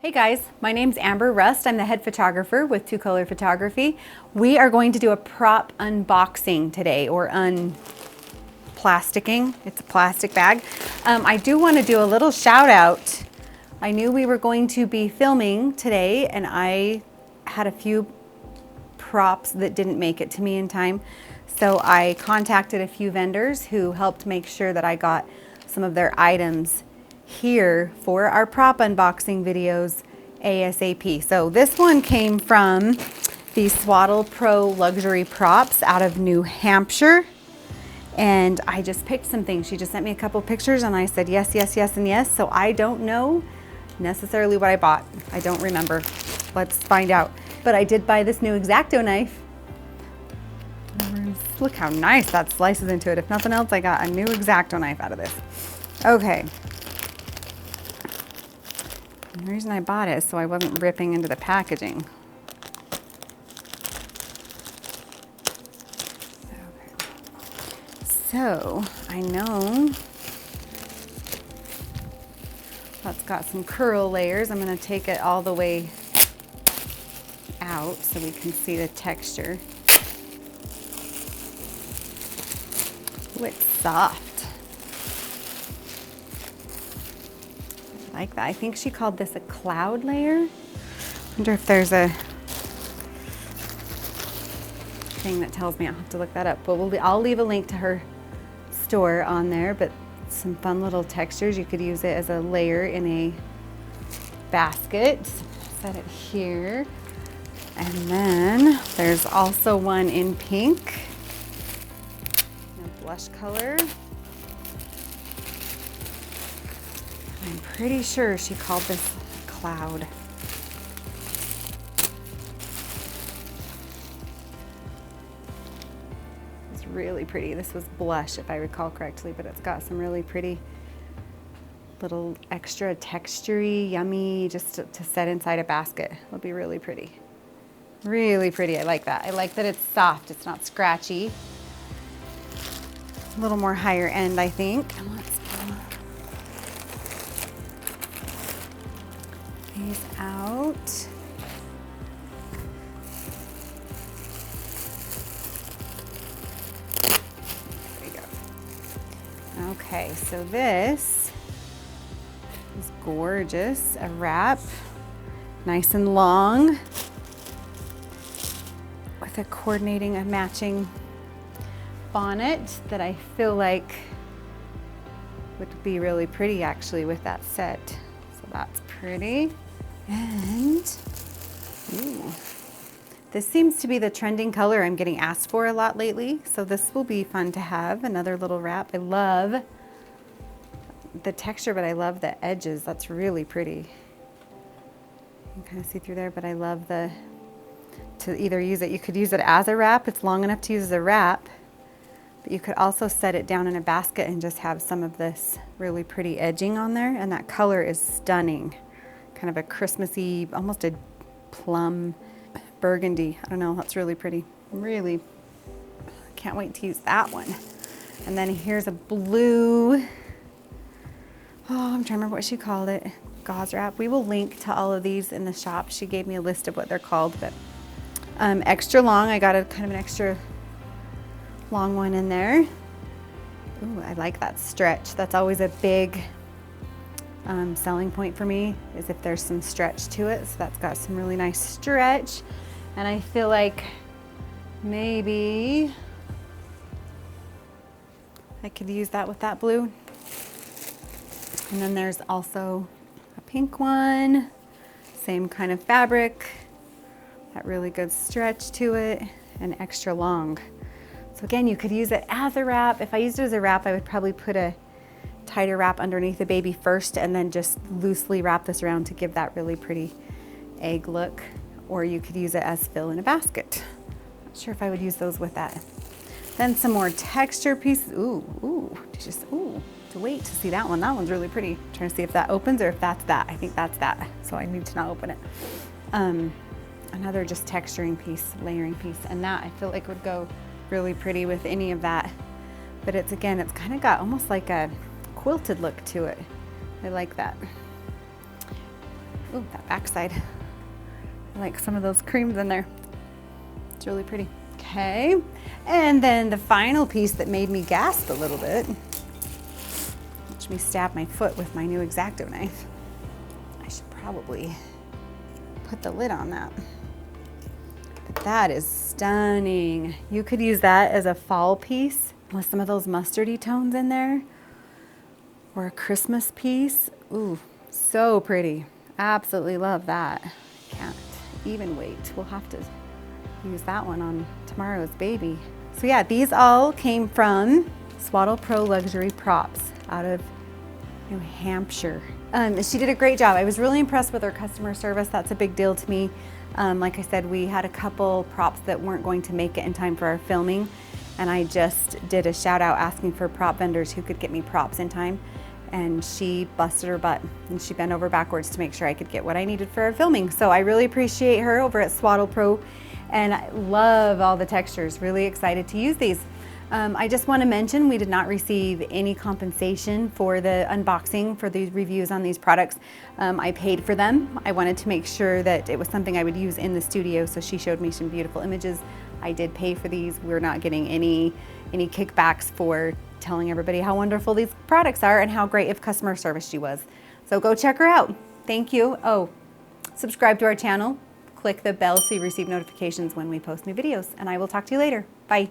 Hey guys, my name's Amber Rust. I'm the head photographer with Two Color Photography. We are going to do a prop unboxing today, or unplasticking. It's a plastic bag. I do want to do a little shout out. I knew we were going to be filming today and I had a few props that didn't make it to me in time. So I contacted a few vendors who helped make sure that I got some of their items here for our prop unboxing videos ASAP. So this one came from the Swaddle Pro Luxury Props out of New Hampshire. And I just picked some things. She just sent me a couple pictures and I said yes, yes, yes, and yes. So I don't know necessarily what I bought. I don't remember. Let's find out. But I did buy this new X-Acto knife. Look how nice that slices into it. If nothing else, I got a new X-Acto knife out of this. Okay. The reason I bought it is so I wasn't ripping into the packaging. Okay. So I know that's got some curl layers. I'm going to take it all the way out so we can see the texture. Ooh, it's soft. I like that. I think she called this a cloud layer. I wonder if there's a thing that tells me. I'll have to look that up. But I'll leave a link to her store on there. But some fun little textures. You could use it as a layer in a basket. Set it here. And then there's also one in pink. A blush color. I'm pretty sure she called this cloud. It's really pretty. This was blush if I recall correctly, but it's got some really pretty little extra textury, yummy, just to set inside a basket. It'll be really pretty. Really pretty. I like that. I like that it's soft. It's not scratchy. A little more higher end, I think. And let's these out. There we go. Okay, so this is gorgeous. A wrap, nice and long, with a coordinating, a matching bonnet that I feel like would be really pretty actually with that set. So that's pretty. And ooh, this seems to be the trending color I'm getting asked for a lot lately. So this will be fun to have, another little wrap. I love the texture, but I love the edges. That's really pretty. You can kind of see through there, but I love to either use it, you could use it as a wrap. It's long enough to use as a wrap, but you could also set it down in a basket and just have some of this really pretty edging on there. And that color is stunning. Kind of a Christmassy, almost a plum burgundy. I don't know, that's really pretty. Really, can't wait to use that one. And then here's a blue, oh, I'm trying to remember what she called it, gauze wrap. We will link to all of these in the shop. She gave me a list of what they're called, but extra long. I got a kind of an extra long one in there. Ooh, I like that stretch. That's always a big selling point for me, is if there's some stretch to it. So that's got some really nice stretch. And I feel like maybe I could use that with that blue. And then there's also a pink one, same kind of fabric, that really good stretch to it, and extra long. So again, you could use it as a wrap. If I used it as a wrap, I would probably put a tighter wrap underneath the baby first and then just loosely wrap this around to give that really pretty egg look. Or you could use it as fill in a basket. Not sure if I would use those with that. Then some more texture pieces. Ooh, to wait to see that one. That one's really pretty. I'm trying to see if that opens or if that's that. I think that's that. So I need to not open it. Another just texturing piece, layering piece. And that I feel like would go really pretty with any of that. But it's, again, it's kind of got almost like a quilted look to it. I like that. Ooh, that backside. I like some of those creams in there. It's really pretty. Okay, and then the final piece that made me gasp a little bit, watch me stab my foot with my new X-Acto knife. I should probably put the lid on that. But that is stunning. You could use that as a fall piece with some of those mustardy tones in there, or a Christmas piece. Ooh, so pretty. Absolutely love that. Can't even wait. We'll have to use that one on tomorrow's baby. So yeah, these all came from Swaddle Pro Luxury Props out of New Hampshire. She did a great job. I was really impressed with her customer service. That's a big deal to me. Like I said, we had a couple props that weren't going to make it in time for our filming, and I just did a shout out asking for prop vendors who could get me props in time, and she busted her butt and she bent over backwards to make sure I could get what I needed for our filming. So I really appreciate her over at Swaddle Pro, and I love all the textures. Really excited to use these. I just want to mention we did not receive any compensation for the unboxing, for the reviews on these products. I paid for them. I wanted to make sure that it was something I would use in the studio, so she showed me some beautiful images. I did pay for these. We're not getting any kickbacks for telling everybody how wonderful these products are and how great of customer service she was. So go check her out. Thank you. Oh, subscribe to our channel. Click the bell so you receive notifications when we post new videos, and I will talk to you later. Bye.